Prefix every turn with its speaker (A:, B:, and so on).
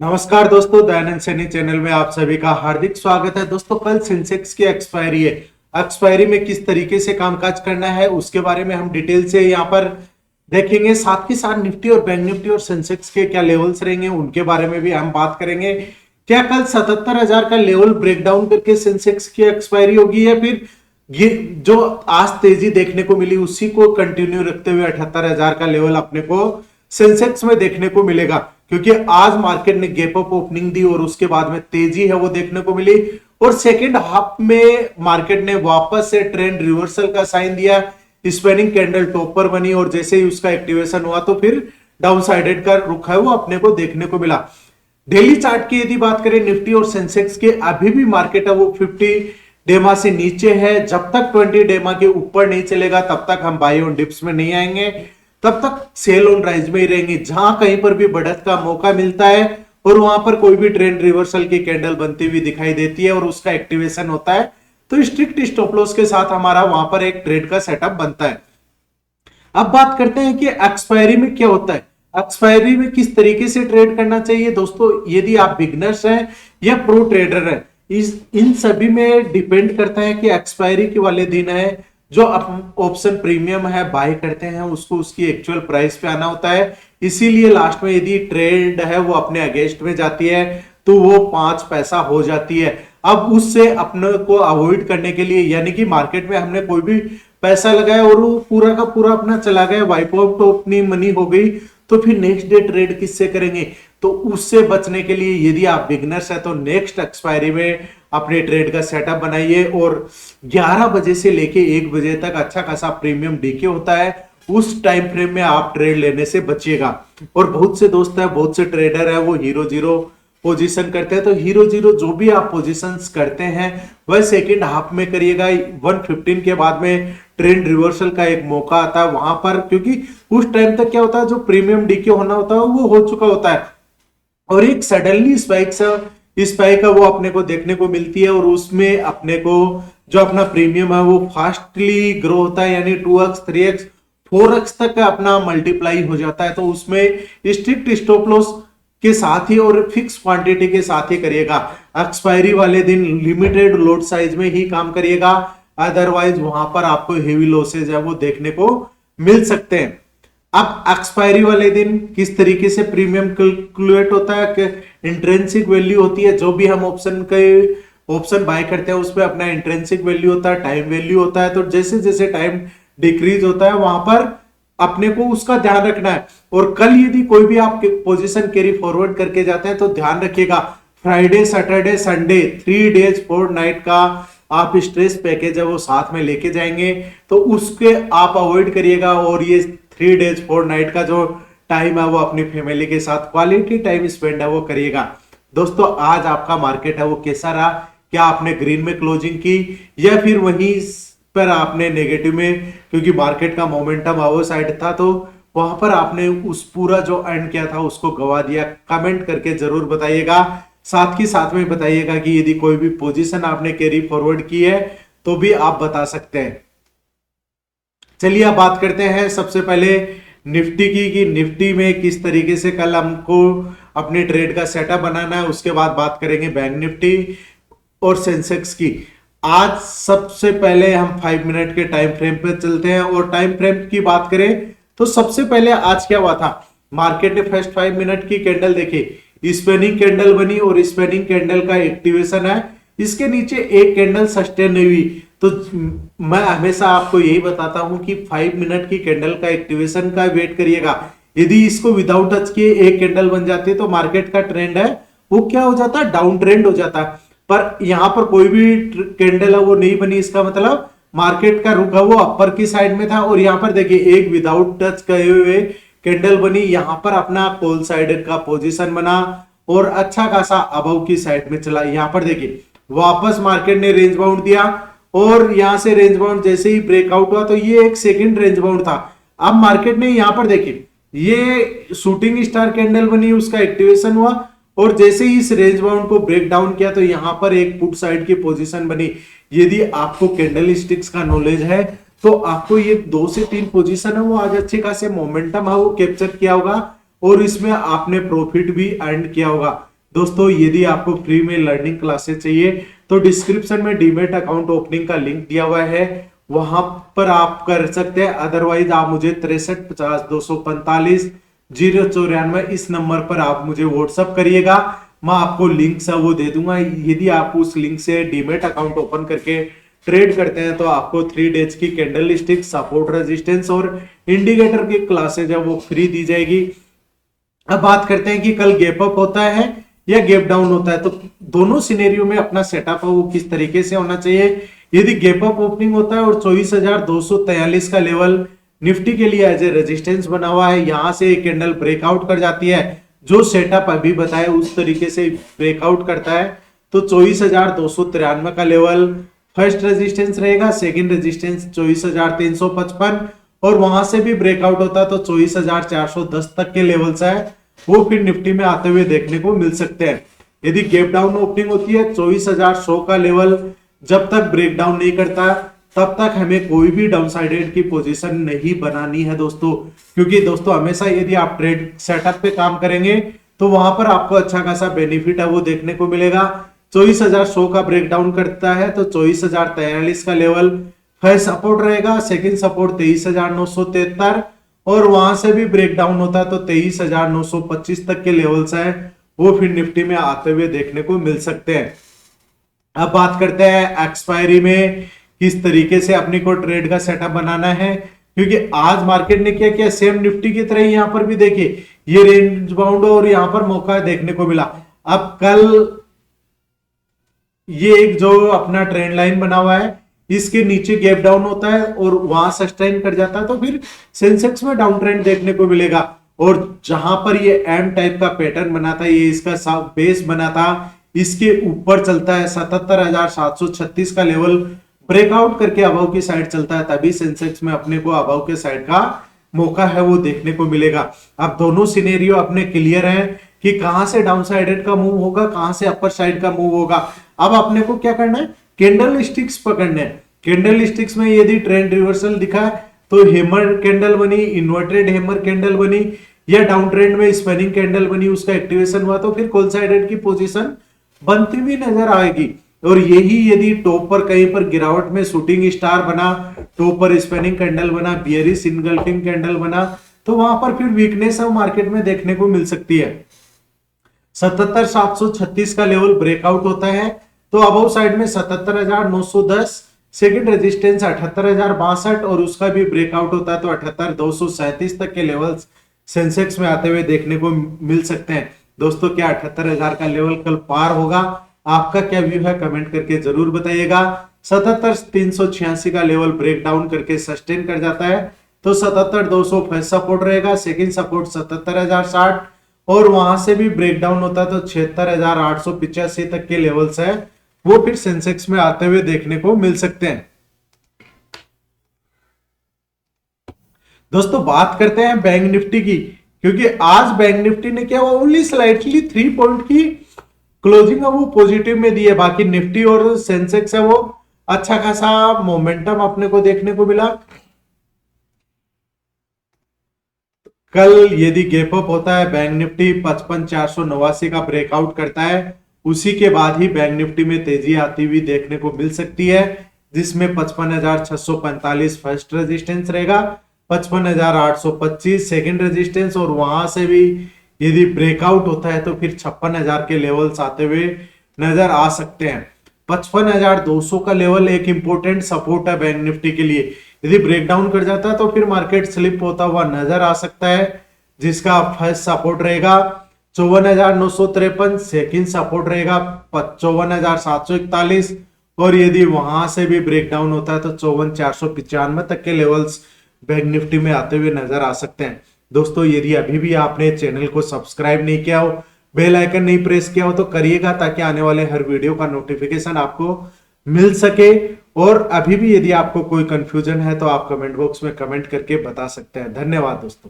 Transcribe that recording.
A: नमस्कार दोस्तों, दयानंद सैनी चैनल में आप सभी का हार्दिक स्वागत है। दोस्तों, कल सेंसेक्स की एक्सपायरी है। एक्सपायरी में किस तरीके से कामकाज करना है उसके बारे में हम डिटेल से यहाँ पर देखेंगे। साथ ही साथ निफ्टी और बैंक निफ्टी और सेंसेक्स के क्या लेवल्स रहेंगे उनके बारे में भी हम बात करेंगे। क्या कल 77,000 का लेवल ब्रेकडाउन करके सेंसेक्स की एक्सपायरी होगी या फिर ये जो आज तेजी देखने को मिली उसी को कंटिन्यू रखते हुए 78,000 का लेवल अपने को सेंसेक्स में देखने को मिलेगा? क्योंकि आज मार्केट ने गैप अप ओपनिंग दी और उसके बाद में तेजी है वो देखने को मिली और सेकेंड हाफ में मार्केट ने वापस से ट्रेंड रिवर्सल का साइन दिया। स्पिनिंग कैंडल टॉप पर बनी और जैसे ही उसका एक्टिवेशन हुआ तो फिर डाउन साइडेड का रुख है वो अपने को देखने को मिला। डेली चार्ट की यदि बात करें निफ्टी और सेंसेक्स के, अभी भी मार्केट है वो 50 डेमा से नीचे है। जब तक 20 डेमा के ऊपर नहीं चलेगा तब तक हम बाई ऑन डिप्स में नहीं आएंगे, तब तक सेल ऑन राइज में ही रहेंगे। जहां कहीं पर भी बढ़त का मौका मिलता है और वहां पर कोई भी ट्रेंड रिवर्सल की कैंडल बनती हुई दिखाई देती है और उसका एक्टिवेशन होता है तो स्ट्रिक्ट स्टॉप लॉस के साथ हमारा वहां पर एक ट्रेड का सेटअप बनता है। अब बात करते हैं कि एक्सपायरी में क्या होता है, एक्सपायरी में किस तरीके से ट्रेड करना चाहिए। दोस्तों, यदि आप बिगनर्स हैं या प्रो ट्रेडर हैं, इन सभी में डिपेंड करता है कि एक्सपायरी के वाले दिन है जो ऑप्शन प्रीमियम है बाय करते हैं उसको उसकी एक्चुअल प्राइस पे आना होता है। इसीलिए लास्ट में यदि ट्रेड है वो अपने अगेंस्ट में जाती है तो वो 5 पैसा हो जाती है। अब उससे अपने को अवॉइड करने के लिए, यानी कि मार्केट में हमने कोई भी पैसा लगाया और वो पूरा का पूरा अपना चला गया, वाइप आउट तो अपनी मनी हो गई, तो फिर नेक्स्ट डे ट्रेड किससे करेंगे? तो उससे बचने के लिए यदि आप बिगनर्स है तो नेक्स्ट एक्सपायरी में अपने ट्रेड का सेटअप बनाइए और 11 बजे से लेके 1 बजे तक अच्छा खासा प्रीमियम डीके होता है, उस टाइम फ्रेम में आप ट्रेड लेने से बचिएगा। और बहुत से दोस्त है, बहुत से ट्रेडर है वो हीरो जीरो पोजीशन करते हैं, तो हीरो जीरो जो भी आप पोजीशंस करते हैं वह सेकंड हाफ में करिएगा। 115 के बाद में ट्रेंड रिवर्सल का एक मौका आता है वहां पर, क्योंकि उस टाइम तक क्या होता है जो प्रीमियम डीके होना होता है वो हो चुका होता है और एक सडनली स्पाइक है वो अपने को देखने को मिलती है और उसमें अपने को जो अपना प्रीमियम है वो फास्टली ग्रो होता है, यानी 2x 3x 4x तक अपना मल्टीप्लाई हो जाता है। तो उसमें स्ट्रिक्ट स्टॉप लॉस के साथ ही और फिक्स क्वांटिटी के साथ ही करिएगा। एक्सपायरी वाले दिन लिमिटेड लॉट साइज में ही काम करिएगा, अदरवाइज वहां पर आपको हेवी लॉसेज है वो देखने को मिल सकते हैं। अब एक्सपायरी वाले दिन किस तरीके से प्रीमियम कैलकुलेट होता है कि इंट्रिंसिक वैल्यू होती है, जो भी हम ऑप्शन बाय करते हैं उसमें अपना इंट्रिंसिक वैल्यू होता है, टाइम वैल्यू होता है। तो जैसे जैसे टाइम डिक्रीज होता है वहां पर अपने को उसका ध्यान रखना है। और कल यदि कोई भी आप पोजीशन कैरी फॉरवर्ड करके जाते हैं तो ध्यान रखिएगा, Friday Saturday Sunday 3 days 4 night का आप स्ट्रेस पैकेज है वो साथ में लेके जाएंगे, तो उसके आप अवॉइड करिएगा। और ये 3 डेज 4 नाइट का जो टाइम है वो अपनी फैमिली के साथ क्वालिटी टाइम स्पेंड है वो करिएगा। दोस्तों, आज आपका मार्केट है वो कैसा रहा? क्या आपने ग्रीन में क्लोजिंग की या फिर वहीं पर आपने नेगेटिव में, क्योंकि मार्केट का मोमेंटम अवर साइड था तो वहां पर आपने उस पूरा जो अर्न किया था उसको गवा दिया? कमेंट करके जरूर बताइएगा। साथ ही साथ में बताइएगा कि यदि कोई भी पोजीशन आपने कैरी फॉरवर्ड की है तो भी आप बता सकते हैं। चलिए अब बात करते हैं सबसे पहले निफ्टी की, कि निफ्टी में किस तरीके से कल हमको अपने ट्रेड का सेटअप बनाना है। उसके बाद बात करेंगे बैंक निफ्टी और सेंसेक्स की। आज सबसे पहले हम 5 मिनट के टाइम फ्रेम पे चलते हैं और टाइम फ्रेम की बात करें तो सबसे पहले आज क्या हुआ था, मार्केट ने फर्स्ट 5 मिनट की कैंडल देखी, स्पिनिंग कैंडल बनी और स्पिनिंग कैंडल का एक्टिवेशन है, इसके नीचे एक कैंडल सस्टेन हुई। तो मैं हमेशा आपको यही बताता हूं कि 5 मिनट की कैंडल का एक्टिवेशन का वेट करिएगा। यदि इसको विदाउट टच किए एक कैंडल बन जाती है तो मार्केट का ट्रेंड है वो क्या हो जाता है, डाउन ट्रेंड हो जाता है। पर यहां पर कोई भी कैंडल है वो नहीं बनी, इसका मतलब मार्केट का रुख है वो अपर की साइड में था। और यहां पर देखिए एक विदाउट टच किए हुए कैंडल बनी, यहां पर अपना कॉल साइड का पोजीशन बना और अच्छा खासा अबव की साइड में चला। यहां पर देखिए वापस मार्केट ने रेंज बाउंड दिया और यहां से रेंज बाउंड जैसे ही ब्रेकआउट हुआ तो ये एक सेकंड रेंज बाउंड था। अब मार्केट ने यहां पर देखिए ये शूटिंग स्टार कैंडल बनी, उसका एक्टिवेशन हुआ और जैसे ही इस रेंज बाउंड को ब्रेक डाउन किया तो यहां पर एक पुट साइड की पोजीशन बनी। यदि आपको कैंडल स्टिक्स का नॉलेज है तो आपको ये 2 से 3 पोजीशन है वो आज अच्छे खासे मोमेंटम है वो कैप्चर किया होगा और इसमें आपने प्रॉफिट भी अर्न किया होगा। दोस्तों यदि आपको फ्री में लर्निंग क्लासेस चाहिए तो डिस्क्रिप्शन में डीमेट अकाउंट ओपनिंग का लिंक दिया हुआ है, वहां पर आप कर सकते हैं। अदरवाइज आप मुझे 6350 245 094 इस नंबर पर आप मुझे व्हाट्सअप करिएगा, मैं आपको लिंक सा वो दे दूंगा। यदि आप उस लिंक से डीमेट अकाउंट ओपन करके ट्रेड करते हैं तो आपको 3 डेज की कैंडल स्टिक, सपोर्ट, रेजिस्टेंस और इंडिकेटर की क्लासेज है वो फ्री दी जाएगी। अब बात करते हैं कि कल गैप अप होता है या गैप डाउन होता है, तो दोनों सिनेरियो में अपना सेटअप है वो किस तरीके से होना चाहिए। यदि गैप अप ओपनिंग होता है और 24,243 का लेवल निफ्टी के लिए एज ए रेजिस्टेंस बना हुआ है, यहां से एक कैंडल ब्रेकआउट कर जाती है, जो सेटअप अभी बताया उस तरीके से ब्रेकआउट करता है, तो 24,293 का लेवल फर्स्ट रेजिस्टेंस रहेगा। सेकंड रेजिस्टेंस 24,355 और वहां से भी ब्रेकआउट होता है तो 24,410 तक के लेवल्स है वो फिर निफ्टी में आते हुए देखने को मिल सकते हैं। यदि गैप डाउन ओपनिंग होती है 24,100 का लेवल जब तक ब्रेक डाउन नहीं करता तब तक हमें कोई भी डाउनसाइडेड की पोजीशन नहीं बनानी है दोस्तों, क्योंकि दोस्तों हमेशा यदि आप ट्रेड सेटअप पे काम करेंगे तो वहां पर आपको अच्छा खासा बेनिफिट है वो देखने को मिलेगा। 24,100 का ब्रेक डाउन करता है तो 24,043 का लेवल फर्स्ट सपोर्ट रहेगा, सेकंड सपोर्ट 23,973 और वहां से भी ब्रेक डाउन होता है तो 23,925 तक के लेवल्स है वो फिर निफ्टी में आते हुए देखने को मिल सकते हैं। अब बात करते हैं एक्सपायरी में किस तरीके से अपने को ट्रेड का सेटअप बनाना है, क्योंकि आज मार्केट ने क्या किया, सेम निफ्टी की तरह यहाँ पर भी देखिए ये रेंज बाउंड और यहाँ पर मौका देखने को मिला। अब कल ये एक जो अपना ट्रेंड लाइन बना हुआ है इसके नीचे गैप डाउन होता है और वहां सस्टेन कर जाता है तो फिर सेंसेक्स में डाउन ट्रेंड देखने को मिलेगा। और जहां पर ये एम टाइप का पैटर्न बना था, ये इसका बेस बना था, इसके ऊपर चलता है 77,736 का लेवल ब्रेकआउट करके अबव की साइड चलता है, तभी सेंसेक्स में अपने को अबव के साइड का मौका है वो देखने को मिलेगा। अब दोनों सिनेरियो अपने क्लियर हैं कि कहां से डाउन साइडेड का मूव होगा, कहां से अपर साइड का मूव होगा। अब अपने को क्या करना है, कैंडल स्टिक्स पकड़ने हैं। कैंडल स्टिक्स में यदि ट्रेंड रिवर्सल दिखा तो हेमर कैंडल बनी, इन्वर्टेड हेमर कैंडल बनी या डाउन ट्रेंड में स्पिनिंग कैंडल बनी, उसका एक्टिवेशन हुआ तो फिर कॉल साइडेड की पोजीशन बनती हुई नजर आएगी। और यही यदि टॉप पर कहीं पर गिरावट में शूटिंग स्टार बना, टॉप पर स्पिनिंग कैंडल बना, बियरिश इनगल्फिंग कैंडल बना, तो वहां पर फिर वीकनेस अब मार्केट में देखने को मिल सकती है। 77,736 का लेवल ब्रेकआउट होता है तो अबव साइड में 77,910, सेकंड रेजिस्टेंस 78,062 और उसका भी ब्रेकआउट होता है तो 78,237 तक के लेवल्स सेंसेक्स में आते हुए देखने को मिल सकते हैं। दोस्तों क्या 78,000 का लेवल कल पार होगा? आपका क्या व्यू है कमेंट करके जरूर बताइएगा। 77,386 का लेवल ब्रेक डाउन करके सस्टेन कर जाता है तो 77,200 फर्स्ट सपोर्ट रहेगा, सेकंड सपोर्ट 77,060 और वहां से भी ब्रेक डाउन होता है तो 76,885 तक के लेवल्स है वो फिर सेंसेक्स में आते हुए देखने को मिल सकते हैं। दोस्तों बात करते हैं बैंक निफ्टी की, क्योंकि आज बैंक निफ्टी ने क्या ओनली स्लाइटली 3 पॉइंट की क्लोजिंग है वो पॉजिटिव में दी है, बाकी निफ्टी और सेंसेक्स है वो अच्छा खासा मोमेंटम अपने को देखने को मिला। कल यदि गैप अप होता है बैंक निफ्टी 55,489 का ब्रेकआउट करता है, उसी के बाद ही बैंक निफ्टी में तेजी आती हुई देखने को मिल सकती है, जिसमें 55,645 फर्स्ट रेजिस्टेंस रहेगा, 55,825 सेकंड रेजिस्टेंस और वहां से भी यदि ब्रेकआउट होता है तो फिर 56,000 के लेवल्स आते हुए नजर आ सकते हैं। 55,200 का लेवल एक इंपॉर्टेंट सपोर्ट है बैंक निफ्टी के लिए, यदि ब्रेकडाउन कर जाता है तो फिर मार्केट स्लिप होता हुआ नजर आ सकता है, जिसका फर्स्ट सपोर्ट रहेगा 54,953, सेकंड सपोर्ट रहेगा 54,741 और यदि वहां से भी ब्रेकडाउन होता है तो 54,495 तक के लेवल्स बैंक निफ्टी में आते हुए नजर आ सकते हैं। दोस्तों यदि अभी भी आपने चैनल को सब्सक्राइब नहीं किया हो, बेल आइकन नहीं प्रेस किया हो तो करिएगा, ताकि आने वाले हर वीडियो का नोटिफिकेशन आपको मिल सके। और अभी भी यदि आपको कोई कंफ्यूजन है तो आप कमेंट बॉक्स में कमेंट करके बता सकते हैं। धन्यवाद दोस्तों।